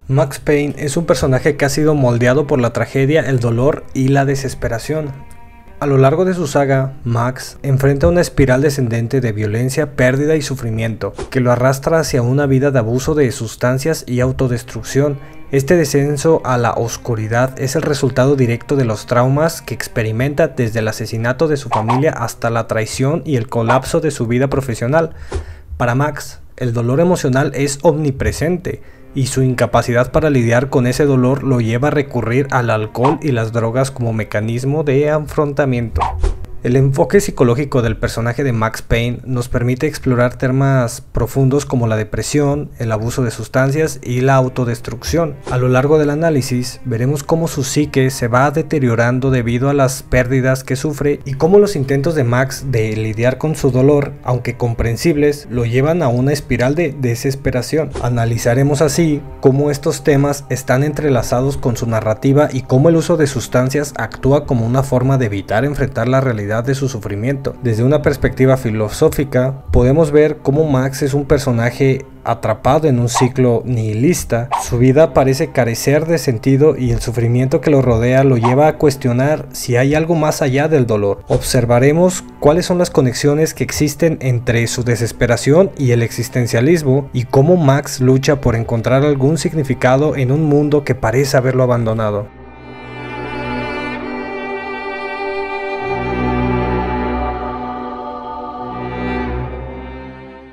Max Payne es un personaje que ha sido moldeado por la tragedia, el dolor y la desesperación. A lo largo de su saga, Max enfrenta una espiral descendente de violencia, pérdida y sufrimiento, que lo arrastra hacia una vida de abuso de sustancias y autodestrucción. Este descenso a la oscuridad es el resultado directo de los traumas que experimenta desde el asesinato de su familia hasta la traición y el colapso de su vida profesional. Para Max, el dolor emocional es omnipresente, y su incapacidad para lidiar con ese dolor lo lleva a recurrir al alcohol y las drogas como mecanismo de afrontamiento. El enfoque psicológico del personaje de Max Payne nos permite explorar temas profundos como la depresión, el abuso de sustancias y la autodestrucción. A lo largo del análisis veremos cómo su psique se va deteriorando debido a las pérdidas que sufre y cómo los intentos de Max de lidiar con su dolor, aunque comprensibles, lo llevan a una espiral de desesperación. Analizaremos así cómo estos temas están entrelazados con su narrativa y cómo el uso de sustancias actúa como una forma de evitar enfrentar la realidad de su sufrimiento. Desde una perspectiva filosófica, podemos ver cómo Max es un personaje atrapado en un ciclo nihilista. Su vida parece carecer de sentido y el sufrimiento que lo rodea lo lleva a cuestionar si hay algo más allá del dolor. Observaremos cuáles son las conexiones que existen entre su desesperación y el existencialismo y cómo Max lucha por encontrar algún significado en un mundo que parece haberlo abandonado.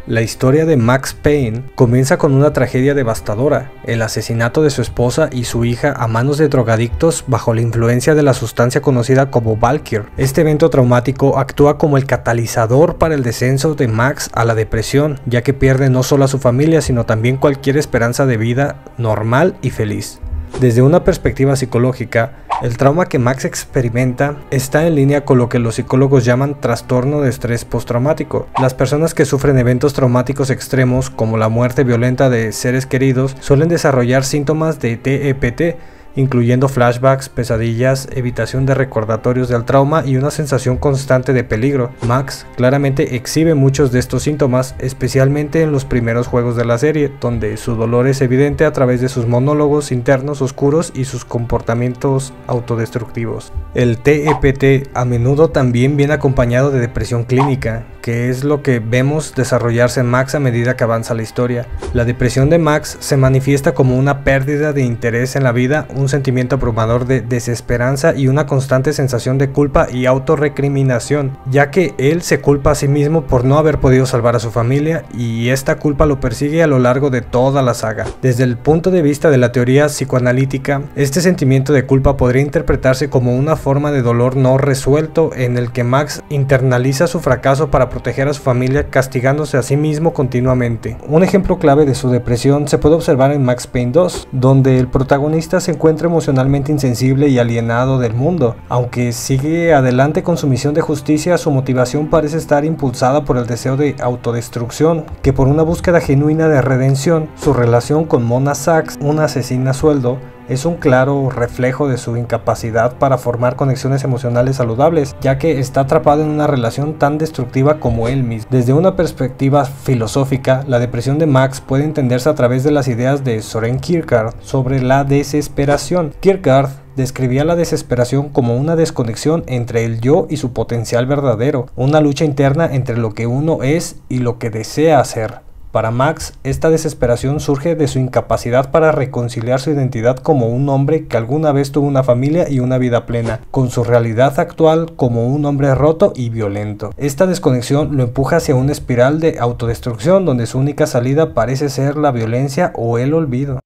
La historia de Max Payne comienza con una tragedia devastadora, el asesinato de su esposa y su hija a manos de drogadictos bajo la influencia de la sustancia conocida como Valiquor. Este evento traumático actúa como el catalizador para el descenso de Max a la depresión, ya que pierde no solo a su familia sino también cualquier esperanza de vida normal y feliz. Desde una perspectiva psicológica, el trauma que Max experimenta está en línea con lo que los psicólogos llaman trastorno de estrés postraumático. Las personas que sufren eventos traumáticos extremos, como la muerte violenta de seres queridos, suelen desarrollar síntomas de TEPT, incluyendo flashbacks, pesadillas, evitación de recordatorios del trauma y una sensación constante de peligro. Max claramente exhibe muchos de estos síntomas, especialmente en los primeros juegos de la serie, donde su dolor es evidente a través de sus monólogos internos oscuros y sus comportamientos autodestructivos. El TEPT a menudo también viene acompañado de depresión clínica, que es lo que vemos desarrollarse en Max a medida que avanza la historia. La depresión de Max se manifiesta como una pérdida de interés en la vida, un sentimiento abrumador de desesperanza y una constante sensación de culpa y autorrecriminación, ya que él se culpa a sí mismo por no haber podido salvar a su familia, y esta culpa lo persigue a lo largo de toda la saga. Desde el punto de vista de la teoría psicoanalítica, este sentimiento de culpa podría interpretarse como una forma de dolor no resuelto en el que Max internaliza su fracaso para proteger a su familia, castigándose a sí mismo continuamente. Un ejemplo clave de su depresión se puede observar en Max Payne 2, donde el protagonista se encuentra emocionalmente insensible y alienado del mundo. Aunque sigue adelante con su misión de justicia, su motivación parece estar impulsada por el deseo de autodestrucción, que por una búsqueda genuina de redención. Su relación con Mona Sachs, una asesina a sueldo, es un claro reflejo de su incapacidad para formar conexiones emocionales saludables, ya que está atrapado en una relación tan destructiva como él mismo. Desde una perspectiva filosófica, la depresión de Max puede entenderse a través de las ideas de Søren Kierkegaard sobre la desesperación. Kierkegaard describía la desesperación como una desconexión entre el yo y su potencial verdadero, una lucha interna entre lo que uno es y lo que desea hacer. Para Max, esta desesperación surge de su incapacidad para reconciliar su identidad como un hombre que alguna vez tuvo una familia y una vida plena, con su realidad actual como un hombre roto y violento. Esta desconexión lo empuja hacia una espiral de autodestrucción donde su única salida parece ser la violencia o el olvido.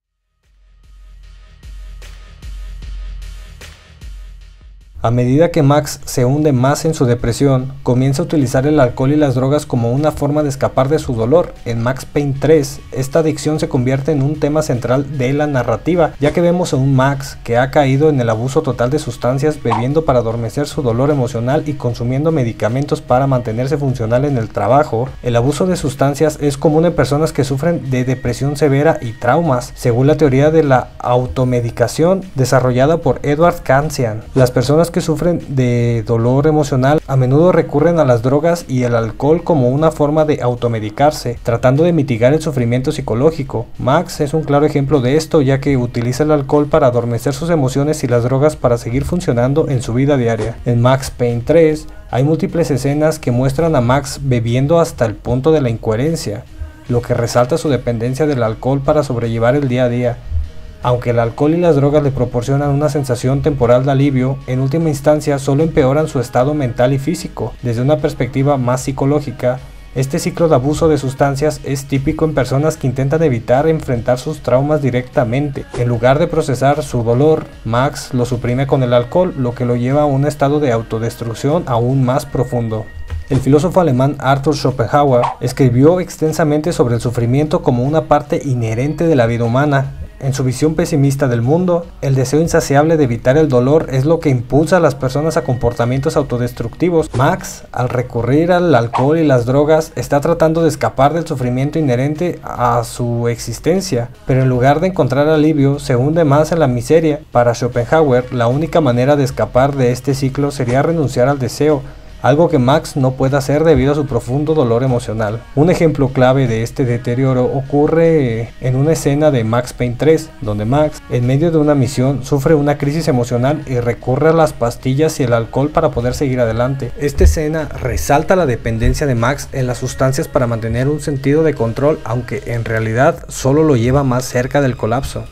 A medida que Max se hunde más en su depresión, comienza a utilizar el alcohol y las drogas como una forma de escapar de su dolor. En Max Payne 3, esta adicción se convierte en un tema central de la narrativa, ya que vemos a un Max que ha caído en el abuso total de sustancias, bebiendo para adormecer su dolor emocional y consumiendo medicamentos para mantenerse funcional en el trabajo. El abuso de sustancias es común en personas que sufren de depresión severa y traumas, según la teoría de la automedicación desarrollada por Edward Kasian. Las personas que sufren de dolor emocional a menudo recurren a las drogas y el alcohol como una forma de automedicarse, tratando de mitigar el sufrimiento psicológico. Max es un claro ejemplo de esto, ya que utiliza el alcohol para adormecer sus emociones y las drogas para seguir funcionando en su vida diaria. En Max Payne 3 hay múltiples escenas que muestran a Max bebiendo hasta el punto de la incoherencia, lo que resalta su dependencia del alcohol para sobrellevar el día a día. Aunque el alcohol y las drogas le proporcionan una sensación temporal de alivio, en última instancia solo empeoran su estado mental y físico. Desde una perspectiva más psicológica, este ciclo de abuso de sustancias es típico en personas que intentan evitar enfrentar sus traumas directamente. En lugar de procesar su dolor, Max lo suprime con el alcohol, lo que lo lleva a un estado de autodestrucción aún más profundo. El filósofo alemán Arthur Schopenhauer escribió extensamente sobre el sufrimiento como una parte inherente de la vida humana. En su visión pesimista del mundo, el deseo insaciable de evitar el dolor es lo que impulsa a las personas a comportamientos autodestructivos. Max, al recurrir al alcohol y las drogas, está tratando de escapar del sufrimiento inherente a su existencia, pero en lugar de encontrar alivio, se hunde más en la miseria. Para Schopenhauer, la única manera de escapar de este ciclo sería renunciar al deseo, algo que Max no puede hacer debido a su profundo dolor emocional. Un ejemplo clave de este deterioro ocurre en una escena de Max Payne 3, donde Max, en medio de una misión, sufre una crisis emocional y recurre a las pastillas y el alcohol para poder seguir adelante. Esta escena resalta la dependencia de Max en las sustancias para mantener un sentido de control, aunque en realidad solo lo lleva más cerca del colapso.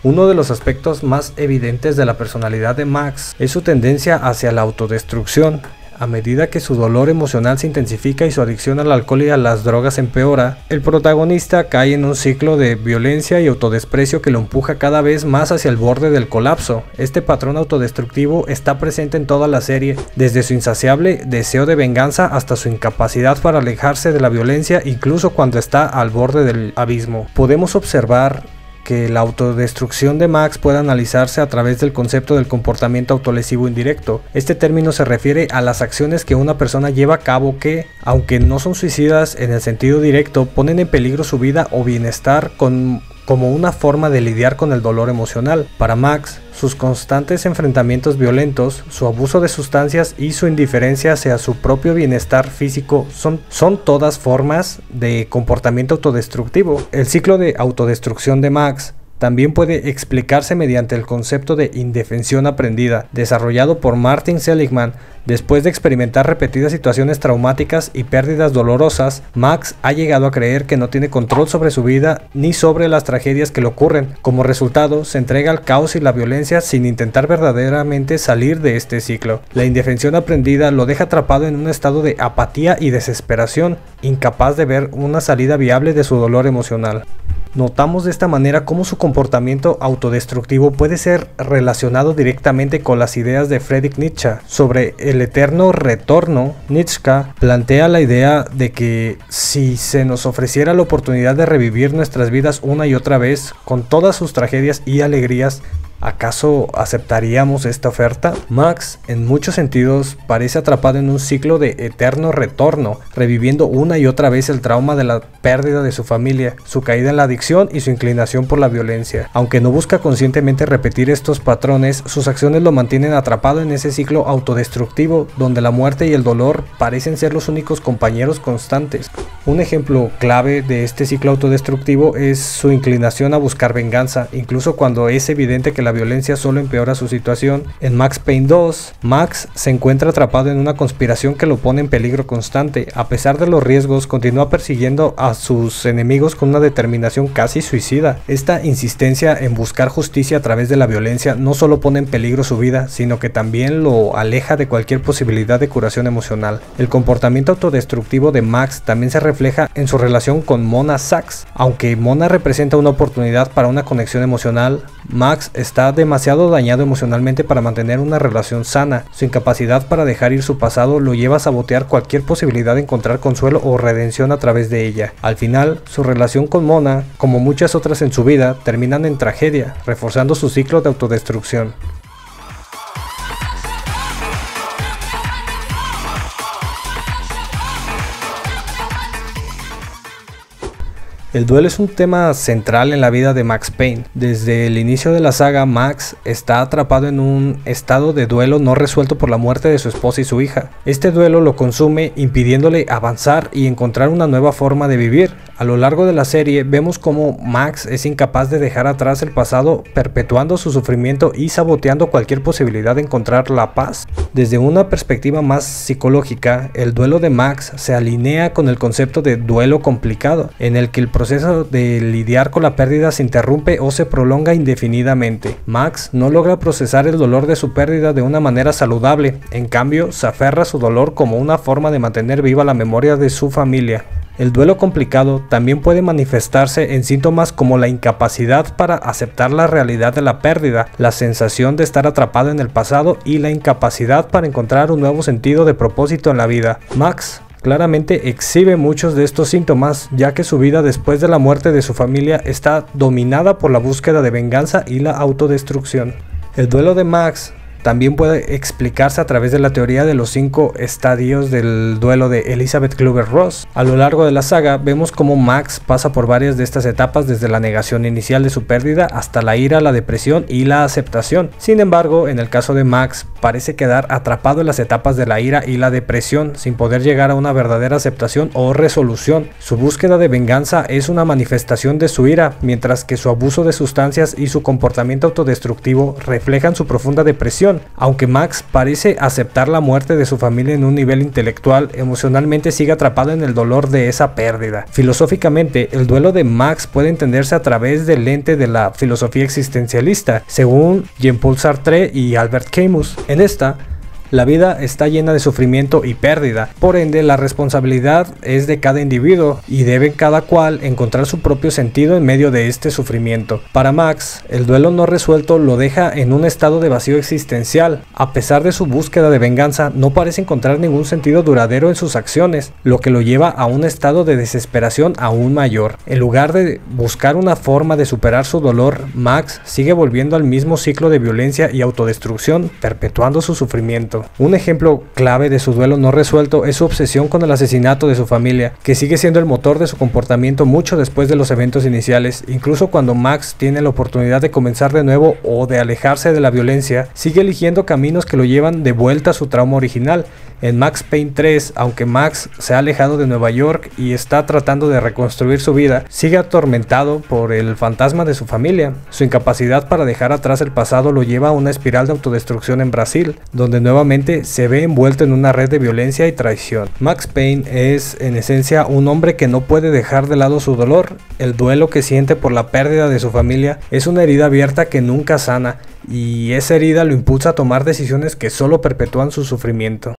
Uno de los aspectos más evidentes de la personalidad de Max es su tendencia hacia la autodestrucción. A medida que su dolor emocional se intensifica y su adicción al alcohol y a las drogas empeora, el protagonista cae en un ciclo de violencia y autodesprecio que lo empuja cada vez más hacia el borde del colapso. Este patrón autodestructivo está presente en toda la serie, desde su insaciable deseo de venganza hasta su incapacidad para alejarse de la violencia, incluso cuando está al borde del abismo. Podemos observar que la autodestrucción de Max puede analizarse a través del concepto del comportamiento autolesivo indirecto. Este término se refiere a las acciones que una persona lleva a cabo que, aunque no son suicidas en el sentido directo, ponen en peligro su vida o bienestar como una forma de lidiar con el dolor emocional. Para Max, sus constantes enfrentamientos violentos, su abuso de sustancias y su indiferencia hacia su propio bienestar físico son todas formas de comportamiento autodestructivo. El ciclo de autodestrucción de Max también puede explicarse mediante el concepto de indefensión aprendida, desarrollado por Martin Seligman. Después de experimentar repetidas situaciones traumáticas y pérdidas dolorosas, Max ha llegado a creer que no tiene control sobre su vida ni sobre las tragedias que le ocurren. Como resultado, se entrega al caos y la violencia sin intentar verdaderamente salir de este ciclo. La indefensión aprendida lo deja atrapado en un estado de apatía y desesperación, incapaz de ver una salida viable de su dolor emocional. Notamos de esta manera cómo su comportamiento autodestructivo puede ser relacionado directamente con las ideas de Friedrich Nietzsche sobre el eterno retorno. Nietzsche plantea la idea de que si se nos ofreciera la oportunidad de revivir nuestras vidas una y otra vez, con todas sus tragedias y alegrías, ¿acaso aceptaríamos esta oferta? Max, en muchos sentidos, parece atrapado en un ciclo de eterno retorno, reviviendo una y otra vez el trauma de la pérdida de su familia, su caída en la adicción y su inclinación por la violencia. Aunque no busca conscientemente repetir estos patrones, sus acciones lo mantienen atrapado en ese ciclo autodestructivo, donde la muerte y el dolor parecen ser los únicos compañeros constantes. Un ejemplo clave de este ciclo autodestructivo es su inclinación a buscar venganza, incluso cuando es evidente que la violencia solo empeora su situación. En Max Payne 2, Max se encuentra atrapado en una conspiración que lo pone en peligro constante. A pesar de los riesgos, continúa persiguiendo a sus enemigos con una determinación casi suicida. Esta insistencia en buscar justicia a través de la violencia no solo pone en peligro su vida, sino que también lo aleja de cualquier posibilidad de curación emocional. El comportamiento autodestructivo de Max también se refleja en su relación con Mona Sachs. Aunque Mona representa una oportunidad para una conexión emocional, Max está demasiado dañado emocionalmente para mantener una relación sana. Su incapacidad para dejar ir su pasado lo lleva a sabotear cualquier posibilidad de encontrar consuelo o redención a través de ella. Al final, su relación con Mona, como muchas otras en su vida, terminan en tragedia, reforzando su ciclo de autodestrucción. El duelo es un tema central en la vida de Max Payne. Desde el inicio de la saga, Max está atrapado en un estado de duelo no resuelto por la muerte de su esposa y su hija. Este duelo lo consume, impidiéndole avanzar y encontrar una nueva forma de vivir. A lo largo de la serie vemos cómo Max es incapaz de dejar atrás el pasado, perpetuando su sufrimiento y saboteando cualquier posibilidad de encontrar la paz. Desde una perspectiva más psicológica, el duelo de Max se alinea con el concepto de duelo complicado, en el que el proceso de lidiar con la pérdida se interrumpe o se prolonga indefinidamente. Max no logra procesar el dolor de su pérdida de una manera saludable, en cambio se aferra a su dolor como una forma de mantener viva la memoria de su familia. El duelo complicado también puede manifestarse en síntomas como la incapacidad para aceptar la realidad de la pérdida, la sensación de estar atrapado en el pasado y la incapacidad para encontrar un nuevo sentido de propósito en la vida. Max claramente exhibe muchos de estos síntomas, ya que su vida después de la muerte de su familia está dominada por la búsqueda de venganza y la autodestrucción. El duelo de Max también puede explicarse a través de la teoría de los 5 estadios del duelo de Elizabeth Kübler-Ross. A lo largo de la saga vemos cómo Max pasa por varias de estas etapas, desde la negación inicial de su pérdida hasta la ira, la depresión y la aceptación. Sin embargo, en el caso de Max, parece quedar atrapado en las etapas de la ira y la depresión, sin poder llegar a una verdadera aceptación o resolución. Su búsqueda de venganza es una manifestación de su ira, mientras que su abuso de sustancias y su comportamiento autodestructivo reflejan su profunda depresión. Aunque Max parece aceptar la muerte de su familia en un nivel intelectual, emocionalmente sigue atrapado en el dolor de esa pérdida. Filosóficamente, el duelo de Max puede entenderse a través del lente de la filosofía existencialista, según Jean-Paul Sartre y Albert Camus. En esta, la vida está llena de sufrimiento y pérdida, por ende la responsabilidad es de cada individuo y debe cada cual encontrar su propio sentido en medio de este sufrimiento. Para Max, el duelo no resuelto lo deja en un estado de vacío existencial. A pesar de su búsqueda de venganza, no parece encontrar ningún sentido duradero en sus acciones, lo que lo lleva a un estado de desesperación aún mayor. En lugar de buscar una forma de superar su dolor, Max sigue volviendo al mismo ciclo de violencia y autodestrucción, perpetuando su sufrimiento. Un ejemplo clave de su duelo no resuelto es su obsesión con el asesinato de su familia, que sigue siendo el motor de su comportamiento mucho después de los eventos iniciales. Incluso cuando Max tiene la oportunidad de comenzar de nuevo o de alejarse de la violencia, sigue eligiendo caminos que lo llevan de vuelta a su trauma original. En Max Payne 3, aunque Max se ha alejado de Nueva York y está tratando de reconstruir su vida, sigue atormentado por el fantasma de su familia. Su incapacidad para dejar atrás el pasado lo lleva a una espiral de autodestrucción en Brasil, donde nuevamente se ve envuelto en una red de violencia y traición. Max Payne es, en esencia, un hombre que no puede dejar de lado su dolor. El duelo que siente por la pérdida de su familia es una herida abierta que nunca sana, y esa herida lo impulsa a tomar decisiones que solo perpetúan su sufrimiento.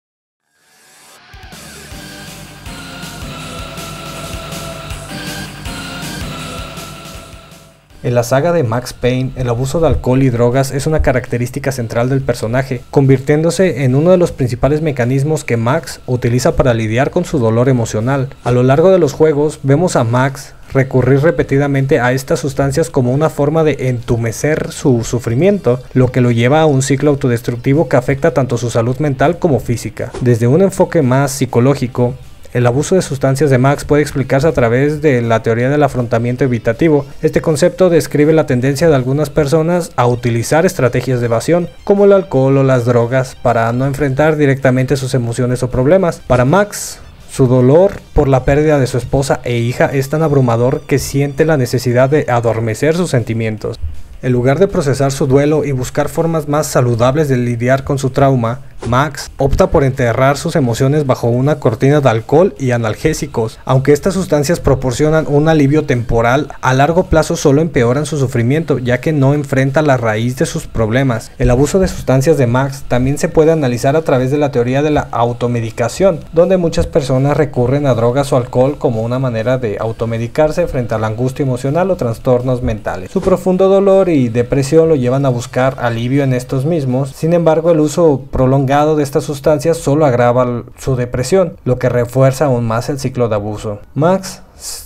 En la saga de Max Payne, el abuso de alcohol y drogas es una característica central del personaje, convirtiéndose en uno de los principales mecanismos que Max utiliza para lidiar con su dolor emocional. A lo largo de los juegos, vemos a Max recurrir repetidamente a estas sustancias como una forma de entumecer su sufrimiento, lo que lo lleva a un ciclo autodestructivo que afecta tanto su salud mental como física. Desde un enfoque más psicológico, el abuso de sustancias de Max puede explicarse a través de la teoría del afrontamiento evitativo. Este concepto describe la tendencia de algunas personas a utilizar estrategias de evasión, como el alcohol o las drogas, para no enfrentar directamente sus emociones o problemas. Para Max, su dolor por la pérdida de su esposa e hija es tan abrumador que siente la necesidad de adormecer sus sentimientos. En lugar de procesar su duelo y buscar formas más saludables de lidiar con su trauma, Max opta por enterrar sus emociones bajo una cortina de alcohol y analgésicos. Aunque estas sustancias proporcionan un alivio temporal, a largo plazo solo empeoran su sufrimiento, ya que no enfrenta la raíz de sus problemas. El abuso de sustancias de Max también se puede analizar a través de la teoría de la automedicación, donde muchas personas recurren a drogas o alcohol como una manera de automedicarse frente a la angustia emocional o trastornos mentales. Su profundo dolor y depresión lo llevan a buscar alivio en estos mismos. Sin embargo, el uso prolongado de estas sustancias solo agrava su depresión, lo que refuerza aún más el ciclo de abuso. Max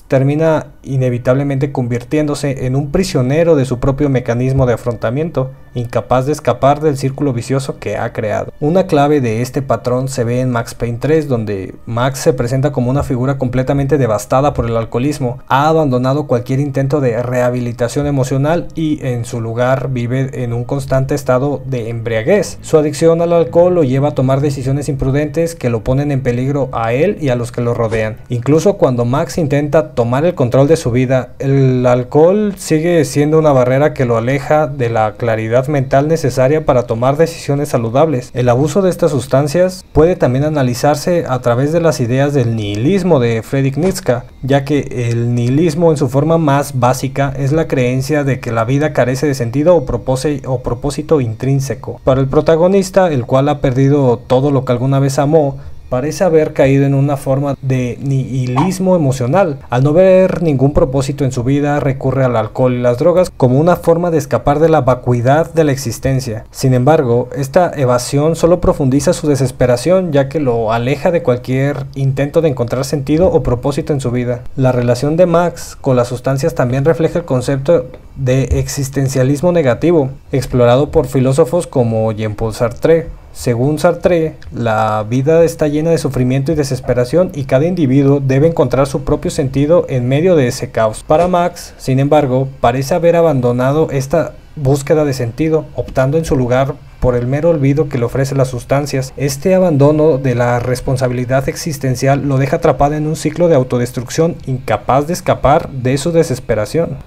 termina inevitablemente convirtiéndose en un prisionero de su propio mecanismo de afrontamiento, incapaz de escapar del círculo vicioso que ha creado. Una clave de este patrón se ve en Max Payne 3, donde Max se presenta como una figura completamente devastada por el alcoholismo, ha abandonado cualquier intento de rehabilitación emocional y en su lugar vive en un constante estado de embriaguez. Su adicción al alcohol lo lleva a tomar decisiones imprudentes que lo ponen en peligro a él y a los que lo rodean. Incluso cuando Max intenta tomar el control de su vida, el alcohol sigue siendo una barrera que lo aleja de la claridad mental necesaria para tomar decisiones saludables. El abuso de estas sustancias puede también analizarse a través de las ideas del nihilismo de Friedrich Nietzsche, ya que el nihilismo en su forma más básica es la creencia de que la vida carece de sentido o propósito intrínseco. Para el protagonista, el cual ha perdido todo lo que alguna vez amó, parece haber caído en una forma de nihilismo emocional. Al no ver ningún propósito en su vida, recurre al alcohol y las drogas como una forma de escapar de la vacuidad de la existencia. Sin embargo, esta evasión solo profundiza su desesperación, ya que lo aleja de cualquier intento de encontrar sentido o propósito en su vida. La relación de Max con las sustancias también refleja el concepto de existencialismo negativo, explorado por filósofos como Jean-Paul Sartre. Según Sartre, la vida está llena de sufrimiento y desesperación y cada individuo debe encontrar su propio sentido en medio de ese caos. Para Max, sin embargo, parece haber abandonado esta búsqueda de sentido, optando en su lugar por el mero olvido que le ofrecen las sustancias. Este abandono de la responsabilidad existencial lo deja atrapado en un ciclo de autodestrucción, incapaz de escapar de su desesperación.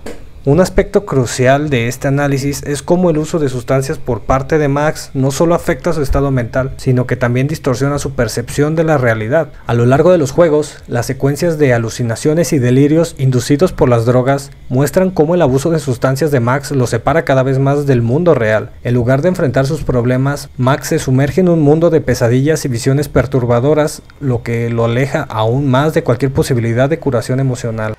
Un aspecto crucial de este análisis es cómo el uso de sustancias por parte de Max no solo afecta su estado mental, sino que también distorsiona su percepción de la realidad. A lo largo de los juegos, las secuencias de alucinaciones y delirios inducidos por las drogas muestran cómo el abuso de sustancias de Max lo separa cada vez más del mundo real. En lugar de enfrentar sus problemas, Max se sumerge en un mundo de pesadillas y visiones perturbadoras, lo que lo aleja aún más de cualquier posibilidad de curación emocional.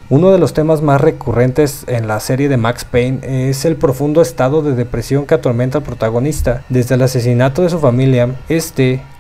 Uno de los temas más recurrentes en la serie de Max Payne es el profundo estado de depresión que atormenta al protagonista. Desde el asesinato de su familia,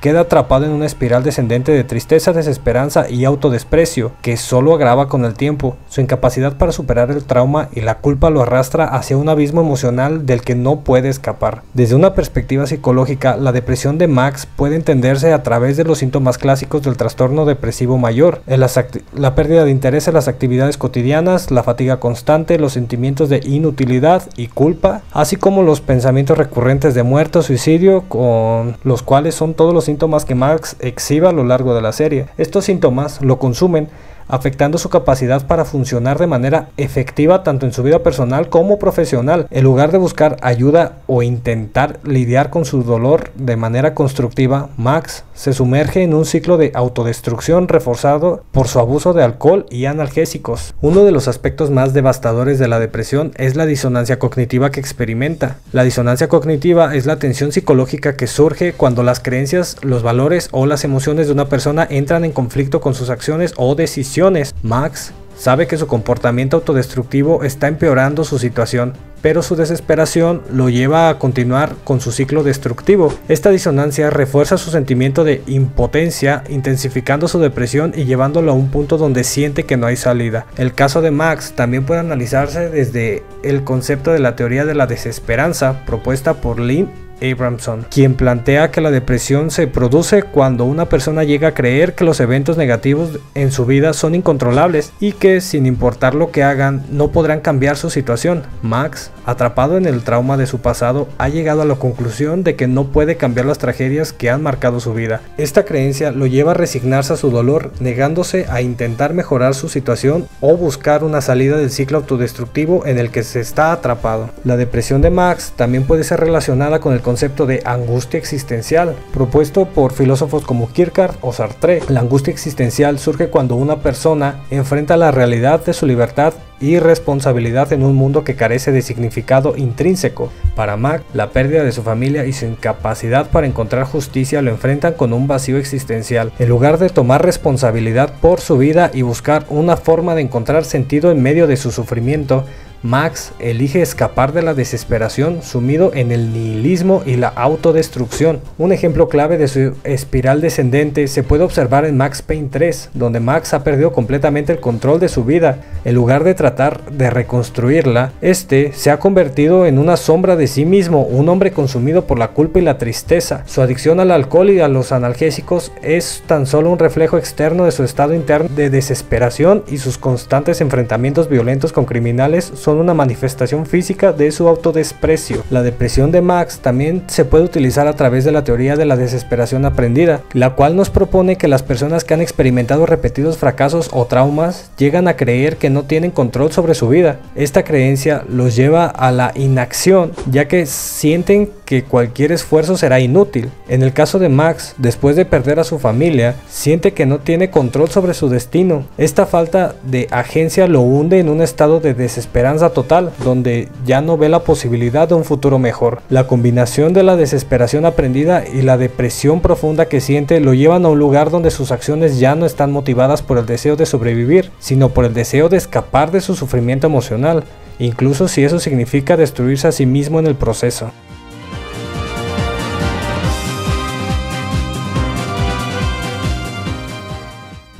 queda atrapado en una espiral descendente de tristeza, desesperanza y autodesprecio, que solo agrava con el tiempo. Su incapacidad para superar el trauma y la culpa lo arrastra hacia un abismo emocional del que no puede escapar. Desde una perspectiva psicológica, la depresión de Max puede entenderse a través de los síntomas clásicos del trastorno depresivo mayor, la pérdida de interés en las actividades cotidianas, la fatiga constante, los sentimientos de inutilidad y culpa, así como los pensamientos recurrentes de muerte o suicidio, con los cuales son todos los síntomas que Max exhibe a lo largo de la serie. Estos síntomas lo consumen, afectando su capacidad para funcionar de manera efectiva tanto en su vida personal como profesional. En lugar de buscar ayuda o intentar lidiar con su dolor de manera constructiva, Max se sumerge en un ciclo de autodestrucción reforzado por su abuso de alcohol y analgésicos. Uno de los aspectos más devastadores de la depresión es la disonancia cognitiva que experimenta. La disonancia cognitiva es la tensión psicológica que surge cuando las creencias, los valores o las emociones de una persona entran en conflicto con sus acciones o decisiones. Max sabe que su comportamiento autodestructivo está empeorando su situación, pero su desesperación lo lleva a continuar con su ciclo destructivo. Esta disonancia refuerza su sentimiento de impotencia, intensificando su depresión y llevándolo a un punto donde siente que no hay salida. El caso de Max también puede analizarse desde el concepto de la teoría de la desesperanza propuesta por Lynn Abramson, quien plantea que la depresión se produce cuando una persona llega a creer que los eventos negativos en su vida son incontrolables y que, sin importar lo que hagan, no podrán cambiar su situación. Max, atrapado en el trauma de su pasado, ha llegado a la conclusión de que no puede cambiar las tragedias que han marcado su vida. Esta creencia lo lleva a resignarse a su dolor, negándose a intentar mejorar su situación o buscar una salida del ciclo autodestructivo en el que se está atrapado. La depresión de Max también puede ser relacionada con el concepto de angustia existencial, propuesto por filósofos como Kierkegaard o Sartre. La angustia existencial surge cuando una persona enfrenta la realidad de su libertad y responsabilidad en un mundo que carece de significado intrínseco. Para Max, la pérdida de su familia y su incapacidad para encontrar justicia lo enfrentan con un vacío existencial. En lugar de tomar responsabilidad por su vida y buscar una forma de encontrar sentido en medio de su sufrimiento, Max elige escapar de la desesperación sumido en el nihilismo y la autodestrucción. Un ejemplo clave de su espiral descendente se puede observar en Max Payne 3, donde Max ha perdido completamente el control de su vida. En lugar de tratar de reconstruirla, este se ha convertido en una sombra de sí mismo, un hombre consumido por la culpa y la tristeza. Su adicción al alcohol y a los analgésicos es tan solo un reflejo externo de su estado interno de desesperación, y sus constantes enfrentamientos violentos con criminales son una manifestación física de su autodesprecio. La depresión de Max también se puede utilizar a través de la teoría de la desesperación aprendida, la cual nos propone que las personas que han experimentado repetidos fracasos o traumas llegan a creer que no tienen control sobre su vida. Esta creencia los lleva a la inacción, ya que sienten que cualquier esfuerzo será inútil. En el caso de Max, después de perder a su familia, siente que no tiene control sobre su destino. Esta falta de agencia lo hunde en un estado de desesperanza total, donde ya no ve la posibilidad de un futuro mejor. La combinación de la desesperación aprendida y la depresión profunda que siente lo llevan a un lugar donde sus acciones ya no están motivadas por el deseo de sobrevivir, sino por el deseo de escapar de su sufrimiento emocional, incluso si eso significa destruirse a sí mismo en el proceso.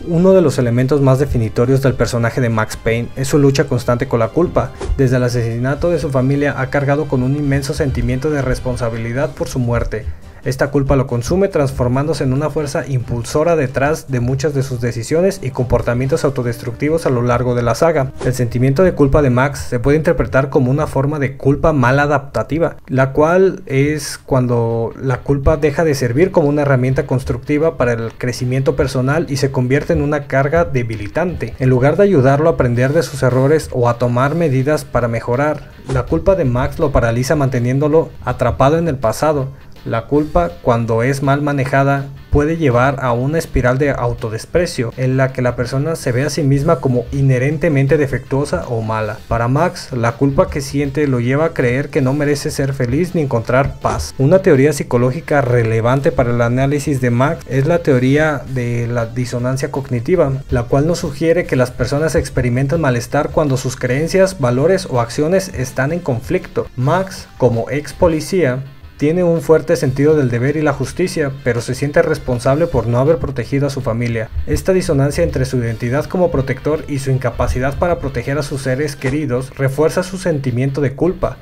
Uno de los elementos más definitorios del personaje de Max Payne es su lucha constante con la culpa. Desde el asesinato de su familia ha cargado con un inmenso sentimiento de responsabilidad por su muerte. Esta culpa lo consume, transformándose en una fuerza impulsora detrás de muchas de sus decisiones y comportamientos autodestructivos a lo largo de la saga. El sentimiento de culpa de Max se puede interpretar como una forma de culpa mal adaptativa, la cual es cuando la culpa deja de servir como una herramienta constructiva para el crecimiento personal y se convierte en una carga debilitante. En lugar de ayudarlo a aprender de sus errores o a tomar medidas para mejorar, la culpa de Max lo paraliza, manteniéndolo atrapado en el pasado. La culpa, cuando es mal manejada, puede llevar a una espiral de autodesprecio en la que la persona se ve a sí misma como inherentemente defectuosa o mala. Para Max, la culpa que siente lo lleva a creer que no merece ser feliz ni encontrar paz. Una teoría psicológica relevante para el análisis de Max es la teoría de la disonancia cognitiva, la cual nos sugiere que las personas experimentan malestar cuando sus creencias, valores o acciones están en conflicto. Max, como ex policía, tiene un fuerte sentido del deber y la justicia, pero se siente responsable por no haber protegido a su familia. Esta disonancia entre su identidad como protector y su incapacidad para proteger a sus seres queridos refuerza su sentimiento de culpa.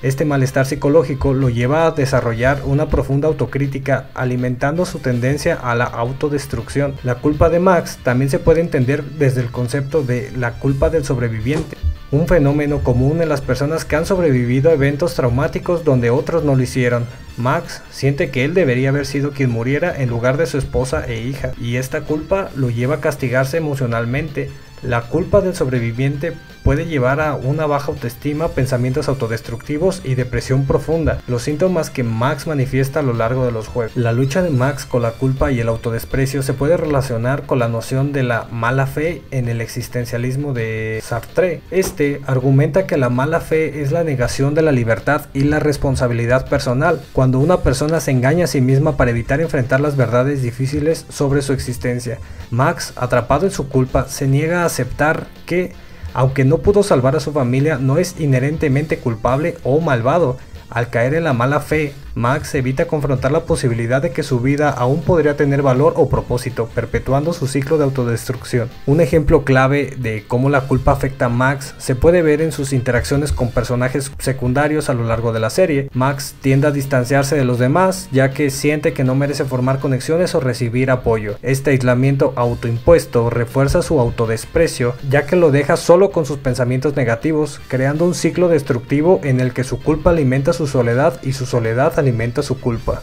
Este malestar psicológico lo lleva a desarrollar una profunda autocrítica, alimentando su tendencia a la autodestrucción. La culpa de Max también se puede entender desde el concepto de la culpa del sobreviviente, un fenómeno común en las personas que han sobrevivido a eventos traumáticos donde otros no lo hicieron. Max siente que él debería haber sido quien muriera en lugar de su esposa e hija, y esta culpa lo lleva a castigarse emocionalmente. La culpa del sobreviviente puede llevar a una baja autoestima, pensamientos autodestructivos y depresión profunda, los síntomas que Max manifiesta a lo largo de los juegos. La lucha de Max con la culpa y el autodesprecio se puede relacionar con la noción de la mala fe en el existencialismo de Sartre. Este argumenta que la mala fe es la negación de la libertad y la responsabilidad personal, cuando una persona se engaña a sí misma para evitar enfrentar las verdades difíciles sobre su existencia. Max, atrapado en su culpa, se niega a aceptar que, aunque no pudo salvar a su familia, no es inherentemente culpable o malvado. Al caer en la mala fe, Max evita confrontar la posibilidad de que su vida aún podría tener valor o propósito, perpetuando su ciclo de autodestrucción. Un ejemplo clave de cómo la culpa afecta a Max se puede ver en sus interacciones con personajes secundarios a lo largo de la serie. Max tiende a distanciarse de los demás, ya que siente que no merece formar conexiones o recibir apoyo. Este aislamiento autoimpuesto refuerza su autodesprecio, ya que lo deja solo con sus pensamientos negativos, creando un ciclo destructivo en el que su culpa alimenta su soledad y su soledad alimenta su culpa.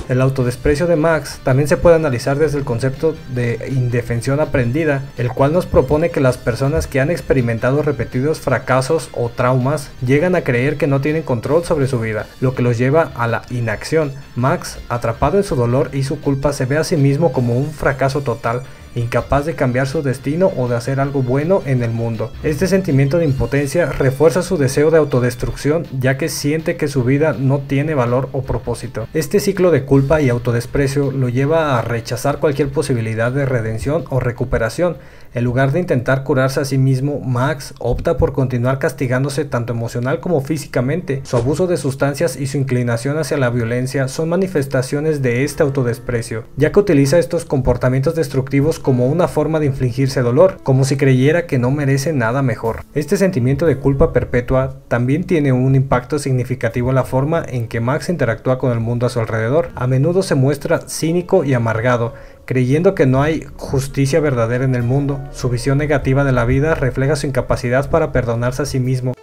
El autodesprecio de Max también se puede analizar desde el concepto de indefensión aprendida, el cual nos propone que las personas que han experimentado repetidos fracasos o traumas llegan a creer que no tienen control sobre su vida, lo que los lleva a la inacción. Max, atrapado en su dolor y su culpa, se ve a sí mismo como un fracaso total, incapaz de cambiar su destino o de hacer algo bueno en el mundo. Este sentimiento de impotencia refuerza su deseo de autodestrucción, ya que siente que su vida no tiene valor o propósito. Este ciclo de culpa y autodesprecio lo lleva a rechazar cualquier posibilidad de redención o recuperación. En lugar de intentar curarse a sí mismo, Max opta por continuar castigándose tanto emocional como físicamente. Su abuso de sustancias y su inclinación hacia la violencia son manifestaciones de este autodesprecio, ya que utiliza estos comportamientos destructivos como una forma de infligirse dolor, como si creyera que no merece nada mejor. Este sentimiento de culpa perpetua también tiene un impacto significativo en la forma en que Max interactúa con el mundo a su alrededor. A menudo se muestra cínico y amargado, creyendo que no hay justicia verdadera en el mundo. Su visión negativa de la vida refleja su incapacidad para perdonarse a sí mismo.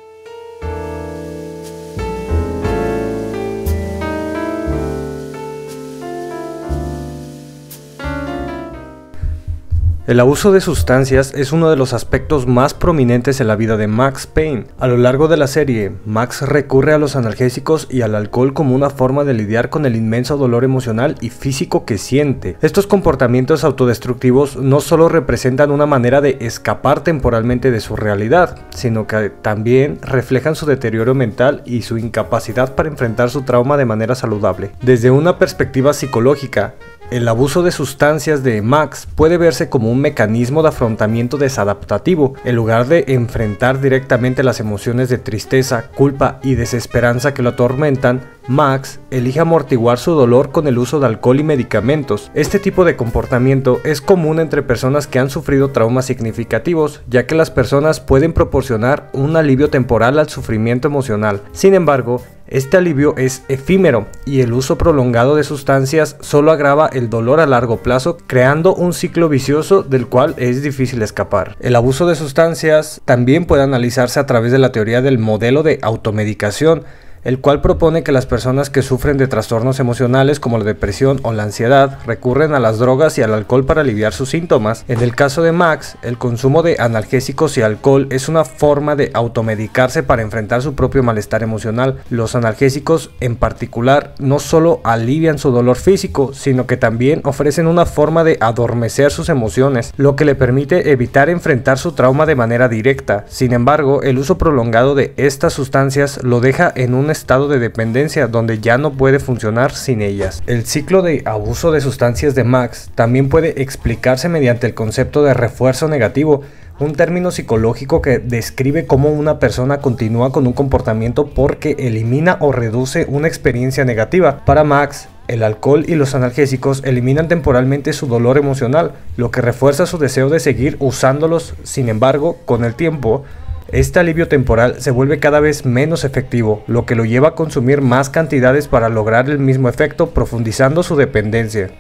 El abuso de sustancias es uno de los aspectos más prominentes en la vida de Max Payne. A lo largo de la serie, Max recurre a los analgésicos y al alcohol como una forma de lidiar con el inmenso dolor emocional y físico que siente. Estos comportamientos autodestructivos no solo representan una manera de escapar temporalmente de su realidad, sino que también reflejan su deterioro mental y su incapacidad para enfrentar su trauma de manera saludable. Desde una perspectiva psicológica, el abuso de sustancias de Max puede verse como un mecanismo de afrontamiento desadaptativo. En lugar de enfrentar directamente las emociones de tristeza, culpa y desesperanza que lo atormentan, Max elige amortiguar su dolor con el uso de alcohol y medicamentos. Este tipo de comportamiento es común entre personas que han sufrido traumas significativos, ya que las personas pueden proporcionar un alivio temporal al sufrimiento emocional. Sin embargo, este alivio es efímero y el uso prolongado de sustancias solo agrava el dolor a largo plazo, creando un ciclo vicioso del cual es difícil escapar. El abuso de sustancias también puede analizarse a través de la teoría del modelo de automedicación, el cual propone que las personas que sufren de trastornos emocionales como la depresión o la ansiedad recurren a las drogas y al alcohol para aliviar sus síntomas. En el caso de Max, el consumo de analgésicos y alcohol es una forma de automedicarse para enfrentar su propio malestar emocional. Los analgésicos en particular no solo alivian su dolor físico, sino que también ofrecen una forma de adormecer sus emociones, lo que le permite evitar enfrentar su trauma de manera directa. Sin embargo, el uso prolongado de estas sustancias lo deja en un estado de dependencia donde ya no puede funcionar sin ellas. El ciclo de abuso de sustancias de Max también puede explicarse mediante el concepto de refuerzo negativo, un término psicológico que describe cómo una persona continúa con un comportamiento porque elimina o reduce una experiencia negativa. Para Max, el alcohol y los analgésicos eliminan temporalmente su dolor emocional, lo que refuerza su deseo de seguir usándolos. Sin embargo, con el tiempo, este alivio temporal se vuelve cada vez menos efectivo, lo que lo lleva a consumir más cantidades para lograr el mismo efecto, profundizando su dependencia.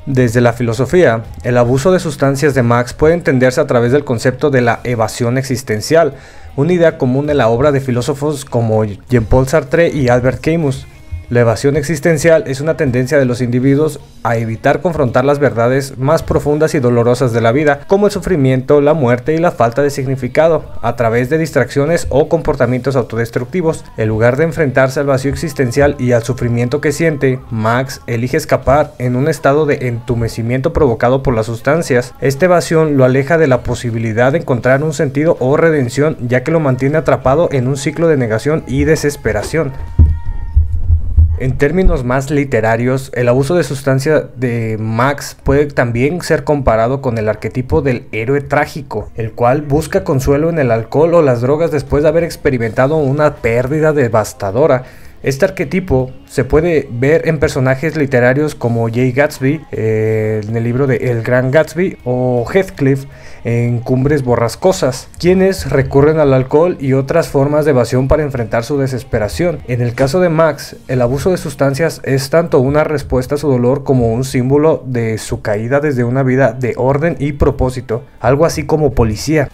Desde la filosofía, el abuso de sustancias de Max puede entenderse a través del concepto de la evasión existencial, una idea común en la obra de filósofos como Jean-Paul Sartre y Albert Camus. La evasión existencial es una tendencia de los individuos a evitar confrontar las verdades más profundas y dolorosas de la vida, como el sufrimiento, la muerte y la falta de significado, a través de distracciones o comportamientos autodestructivos. En lugar de enfrentarse al vacío existencial y al sufrimiento que siente, Max elige escapar en un estado de entumecimiento provocado por las sustancias. Esta evasión lo aleja de la posibilidad de encontrar un sentido o redención, ya que lo mantiene atrapado en un ciclo de negación y desesperación. En términos más literarios, el abuso de sustancia de Max puede también ser comparado con el arquetipo del héroe trágico, el cual busca consuelo en el alcohol o las drogas después de haber experimentado una pérdida devastadora. Este arquetipo se puede ver en personajes literarios como Jay Gatsby, en el libro de El Gran Gatsby, o Heathcliff en Cumbres Borrascosas, quienes recurren al alcohol y otras formas de evasión para enfrentar su desesperación. En el caso de Max, el abuso de sustancias es tanto una respuesta a su dolor como un símbolo de su caída desde una vida de orden y propósito, algo así como policía,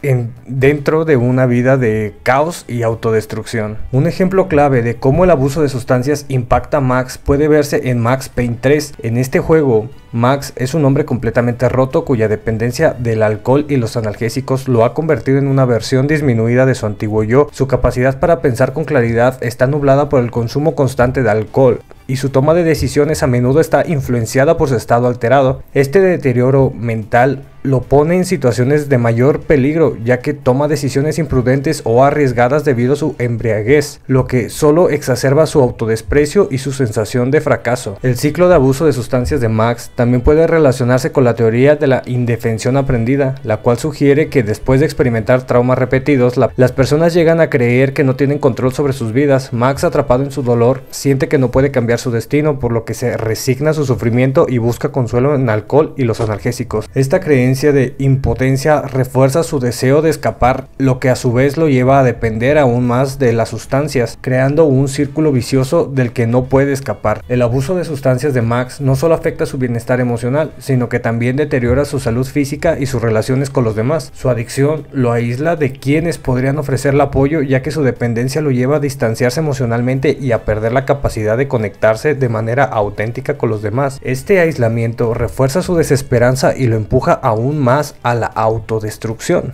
dentro de una vida de caos y autodestrucción. Un ejemplo clave de cómo el abuso de sustancias impacta a Max puede verse en Max Payne 3. En este juego, Max es un hombre completamente roto cuya dependencia del alcohol y los analgésicos lo ha convertido en una versión disminuida de su antiguo yo. Su capacidad para pensar con claridad está nublada por el consumo constante de alcohol, y su toma de decisiones a menudo está influenciada por su estado alterado. Este deterioro mental lo pone en situaciones de mayor peligro, ya que toma decisiones imprudentes o arriesgadas debido a su embriaguez, lo que solo exacerba su autodesprecio y su sensación de fracaso. El ciclo de abuso de sustancias de Max también puede relacionarse con la teoría de la indefensión aprendida, la cual sugiere que después de experimentar traumas repetidos, las personas llegan a creer que no tienen control sobre sus vidas. Max, atrapado en su dolor, siente que no puede cambiar su destino, por lo que se resigna a su sufrimiento y busca consuelo en alcohol y los analgésicos. Esta creencia de impotencia refuerza su deseo de escapar, lo que a su vez lo lleva a depender aún más de las sustancias, creando un círculo vicioso del que no puede escapar. El abuso de sustancias de Max no solo afecta su bienestar emocional, sino que también deteriora su salud física y sus relaciones con los demás. Su adicción lo aísla de quienes podrían ofrecerle apoyo, ya que su dependencia lo lleva a distanciarse emocionalmente y a perder la capacidad de conectarse de manera auténtica con los demás. Este aislamiento refuerza su desesperanza y lo empuja aún más a la autodestrucción.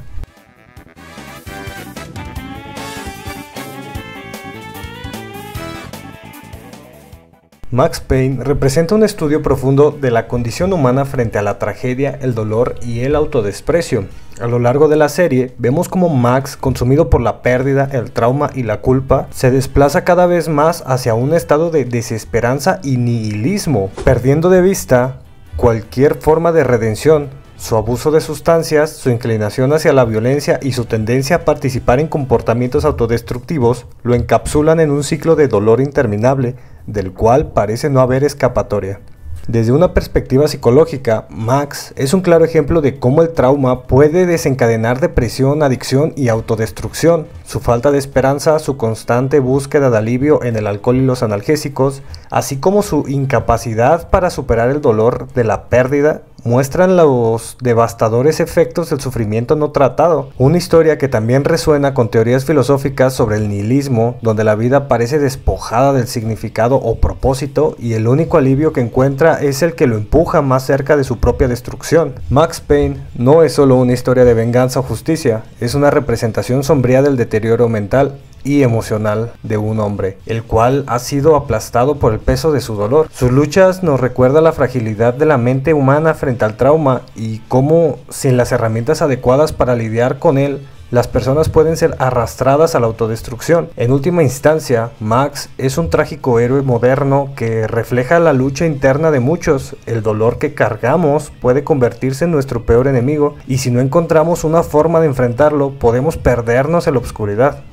Max Payne representa un estudio profundo de la condición humana frente a la tragedia, el dolor y el autodesprecio. A lo largo de la serie, vemos cómo Max, consumido por la pérdida, el trauma y la culpa, se desplaza cada vez más hacia un estado de desesperanza y nihilismo, perdiendo de vista cualquier forma de redención. Su abuso de sustancias, su inclinación hacia la violencia y su tendencia a participar en comportamientos autodestructivos lo encapsulan en un ciclo de dolor interminable, del cual parece no haber escapatoria. Desde una perspectiva psicológica, Max es un claro ejemplo de cómo el trauma puede desencadenar depresión, adicción y autodestrucción. Su falta de esperanza, su constante búsqueda de alivio en el alcohol y los analgésicos, así como su incapacidad para superar el dolor de la pérdida, muestran los devastadores efectos del sufrimiento no tratado. Una historia que también resuena con teorías filosóficas sobre el nihilismo, donde la vida parece despojada del significado o propósito y el único alivio que encuentra es el que lo empuja más cerca de su propia destrucción. Max Payne no es solo una historia de venganza o justicia, es una representación sombría del deterioro mental y emocional de un hombre, el cual ha sido aplastado por el peso de su dolor. Sus luchas nos recuerdan la fragilidad de la mente humana frente al trauma y cómo, sin las herramientas adecuadas para lidiar con él, las personas pueden ser arrastradas a la autodestrucción. En última instancia, Max es un trágico héroe moderno que refleja la lucha interna de muchos. El dolor que cargamos puede convertirse en nuestro peor enemigo, y si no encontramos una forma de enfrentarlo, podemos perdernos en la oscuridad.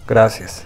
Gracias.